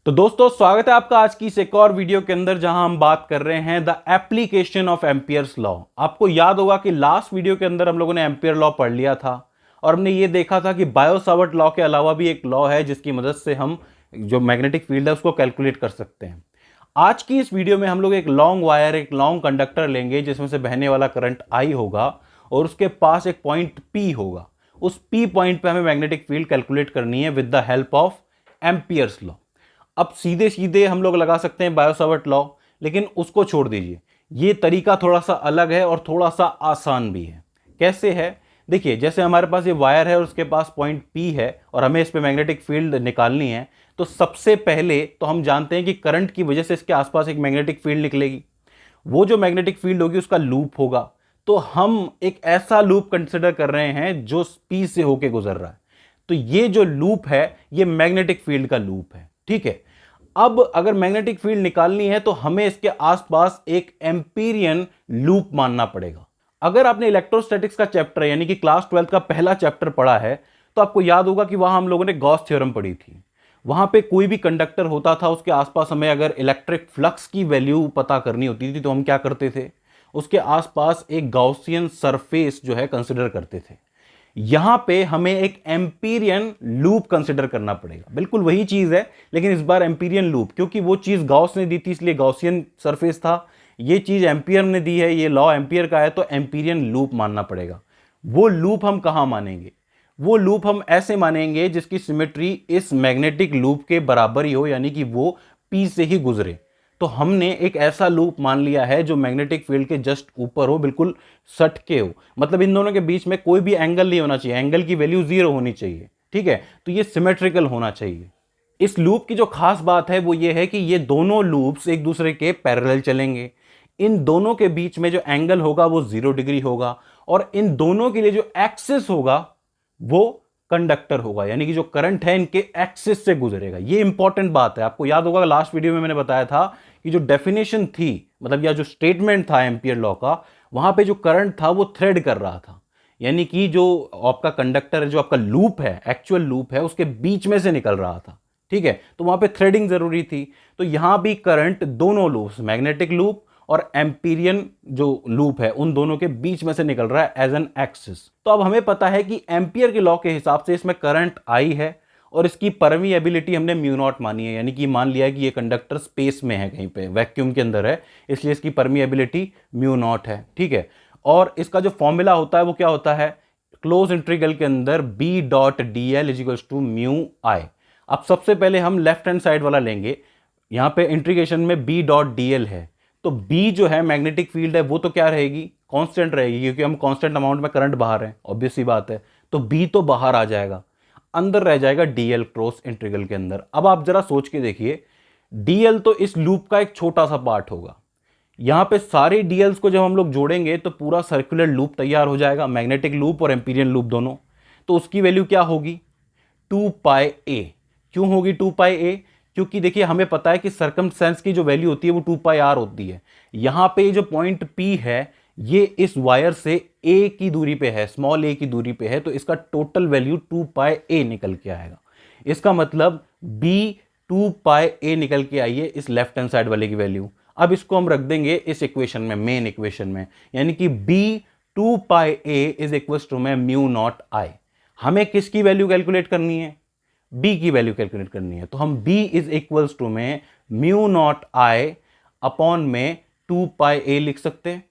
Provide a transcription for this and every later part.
तो दोस्तों स्वागत है आपका आज की इस एक और वीडियो के अंदर जहां हम बात कर रहे हैं the application of Ampere's law. आपको याद होगा कि लास्ट वीडियो के अंदर हम लोगों ने एम्पियर लॉ पढ़ लिया था और हमने ये देखा था कि बायो-सावर्ट लॉ के अलावा भी एक लॉ है जिसकी मदद से हम जो मैग्नेटिक फील्ड है उसको कैलकुलेट कर सकते हैं। आज की इस वीडियो में हम लोग एक लॉन्ग वायर, एक लॉन्ग कंडक्टर लेंगे जिसमें से बहने वाला करंट आई होगा और उसके पास एक पॉइंट पी होगा। उस पी पॉइंट पे हमें मैग्नेटिक फील्ड कैलकुलेट करनी है with the help of Ampere's law. अब सीधे सीधे हम लोग लगा सकते हैं बायो-सावर्ट लॉ, लेकिन उसको छोड़ दीजिए। ये तरीका थोड़ा सा अलग है और थोड़ा सा आसान भी है। कैसे है? देखिए, जैसे हमारे पास ये वायर है और उसके पास पॉइंट पी है और हमें इस पे मैग्नेटिक फील्ड निकालनी है, तो सबसे पहले तो हम जानते हैं कि करंट की वजह से इसके आसपास एक मैग्नेटिक फील्ड निकलेगी। वो जो मैग्नेटिक फील्ड होगी उसका लूप होगा। तो हम एक ऐसा लूप कंसिडर कर रहे हैं जो पी से होके गुजर रहा है। तो ये जो लूप है ये मैग्नेटिक फील्ड का लूप है। ठीक है, अब अगर मैग्नेटिक फील्ड निकालनी है तो हमें इसके आसपास एक एम्पीरियन लूप मानना पड़ेगा। अगर आपने इलेक्ट्रोस्टैटिक्स का चैप्टर यानी कि क्लास 12 का पहला चैप्टर पढ़ा है तो आपको याद होगा कि वहां हम लोगों ने गॉस थ्योरम पढ़ी थी। वहां पे कोई भी कंडक्टर होता था, उसके आसपास हमें अगर इलेक्ट्रिक फ्लक्स की वैल्यू पता करनी होती थी तो हम क्या करते थे, उसके आसपास एक गॉसियन सरफेस जो है कंसिडर करते थे। यहां पे हमें एक एम्पीरियन लूप कंसिडर करना पड़ेगा। बिल्कुल वही चीज है लेकिन इस बार एम्पीरियन लूप, क्योंकि वो चीज गॉस ने दी थी इसलिए गॉसियन सरफेस था। ये चीज एम्पियर ने दी है, ये लॉ एम्पियर का है, तो एम्पीरियन लूप मानना पड़ेगा। वो लूप हम कहां मानेंगे? वो लूप हम ऐसे मानेंगे जिसकी सिमेट्री इस मैग्नेटिक लूप के बराबर ही हो, यानी कि वो पी से ही गुजरे। तो हमने एक ऐसा लूप मान लिया है जो मैग्नेटिक फील्ड के जस्ट ऊपर हो, बिल्कुल सट के हो। मतलब इन दोनों के बीच में कोई भी एंगल नहीं होना चाहिए, एंगल की वैल्यू 0 होनी चाहिए। ठीक है, तो ये सिमेट्रिकल होना चाहिए। इस लूप की जो खास बात है वो ये है कि ये दोनों लूप्स एक दूसरे के पैरेलल चलेंगे। इन दोनों के बीच में जो एंगल होगा वो 0 डिग्री होगा और इन दोनों के लिए जो एक्सिस होगा वो कंडक्टर होगा, यानी कि जो करंट है इनके एक्सिस से गुजरेगा। ये इंपॉर्टेंट बात है। आपको याद होगा लास्ट वीडियो में मैंने बताया था कि जो डेफिनेशन थी, मतलब या जो स्टेटमेंट था एम्पियर लॉ का, वहां पे जो करंट था वो थ्रेड कर रहा था, यानी कि जो आपका कंडक्टर है, जो आपका लूप है, एक्चुअल लूप है, उसके बीच में से निकल रहा था। ठीक है, तो वहां पे थ्रेडिंग जरूरी थी। तो यहां भी करंट दोनों लूप्स, मैग्नेटिक लूप और एम्पीरियन जो लूप है, उन दोनों के बीच में से निकल रहा है एज एन एक्सिस। तो अब हमें पता है कि एम्पियर के लॉ के हिसाब से इसमें करंट आई है और इसकी परमिएबिलिटी हमने म्यू नॉट मानी है, यानी कि मान लिया है कि ये कंडक्टर स्पेस में है, कहीं पे वैक्यूम के अंदर है, इसलिए इसकी परमिएबिलिटी म्यू नॉट है। ठीक है, और इसका जो फॉर्मूला होता है वो क्या होता है, क्लोज इंटीग्रल के अंदर B dot D L is equal to mu I. अब सबसे पहले हम लेफ्ट हैंड साइड वाला लेंगे। यहां पे इंटीग्रेशन में बी डॉट डी एल है, तो बी जो है मैग्नेटिक फील्ड है वो तो क्या रहेगी, कांस्टेंट रहेगी, क्योंकि हम कांस्टेंट अमाउंट में करंट बाहर है, ऑब्वियस सी बात है। तो बी तो बाहर आ जाएगा, अंदर रह जाएगा डीएल क्रॉस इंटीग्रल के अंदर। अब आप जरा सोच के देखिए, डीएल तो इस लूप का एक छोटा सा पार्ट होगा। यहां पे सारे डीएल्स को जब हम लोग जोड़ेंगे तो पूरा सर्कुलर लूप तैयार हो जाएगा, मैग्नेटिक लूप और एम्पीरियन लूप दोनों। तो उसकी वैल्यू क्या होगी, 2 पाई ए। क्यों होगी 2 पाई ए? क्योंकि देखिए हमें पता है कि सर्कमस्टेंस की जो वैल्यू होती है वो 2 पाई आर होती है। यहां पे जो पॉइंट पी है ये इस वायर से ए की दूरी पे है, स्मॉल ए की दूरी पे है, तो इसका टोटल वैल्यू 2 पाई ए निकल के आएगा। इसका मतलब बी 2 पाई ए निकल के आई है इस लेफ्ट हैंड साइड वाले की वैल्यू। अब इसको हम रख देंगे इस इक्वेशन में, मेन इक्वेशन में, यानी कि B 2 pi A is equal to में म्यू नॉट आई। हमें किसकी वैल्यू कैलकुलेट करनी है, b की वैल्यू कैलकुलेट करनी है। तो हम b इज इक्वल्स टू में म्यू नॉट आई अपॉन में 2 पाई a लिख सकते हैं।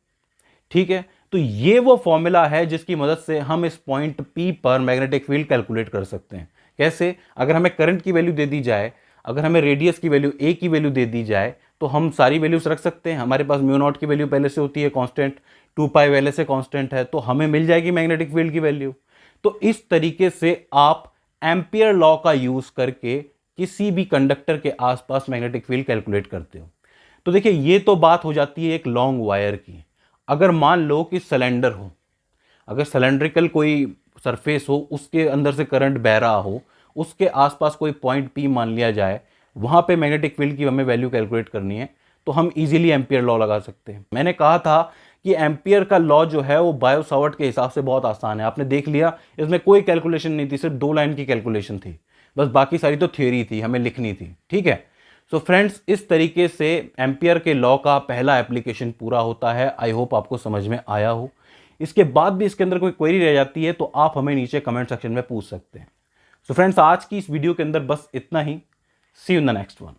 ठीक है, तो ये वो फॉर्मूला है जिसकी मदद से हम इस पॉइंट p पर मैग्नेटिक फील्ड कैलकुलेट कर सकते हैं। कैसे? अगर हमें करंट की वैल्यू दे दी जाए, अगर हमें रेडियस की वैल्यू a की वैल्यू दे दी जाए, तो हम सारी वैल्यूज रख सकते हैं। हमारे पास म्यू नॉट की वैल्यू पहले से होती है कांस्टेंट, 2 पाई पहले से कांस्टेंट है, तो हमें मिल जाएगी मैग्नेटिक फील्ड की वैल्यू। तो इस तरीके से आप एम्पियर लॉ का यूज करके किसी भी कंडक्टर के आसपास मैग्नेटिक फील्ड कैलकुलेट करते हो। तो देखिए ये तो बात हो जाती है एक लॉन्ग वायर की। अगर मान लो कि सिलेंडर हो, अगर सिलेंड्रिकल कोई सरफेस हो, उसके अंदर से करंट बह रहा हो, उसके आसपास कोई पॉइंट पी मान लिया जाए, वहां पे मैग्नेटिक फील्ड की हमें वैल्यू कैलकुलेट करनी है, तो हम इजीली एम्पियर लॉ लगा सकते हैं। मैंने कहा था कि एम्पियर का लॉ जो है वो बायो-सावर्ट के हिसाब से बहुत आसान है। आपने देख लिया, इसमें कोई कैलकुलेशन नहीं थी, सिर्फ 2 लाइन की कैलकुलेशन थी, बस बाकी सारी तो थ्योरी थी, हमें लिखनी थी। ठीक है, तो फ्रेंड्स, इस तरीके से एम्पियर के लॉ का पहला एप्लीकेशन पूरा होता है। आई होप आपको समझ में आया हो। इसके बाद भी इसके अंदर कोई क्वेरी रह जाती है तो आप हमें नीचे कमेंट सेक्शन में पूछ सकते हैं। सो फ्रेंड्स, आज की इस वीडियो के अंदर बस इतना ही। See you in the next one.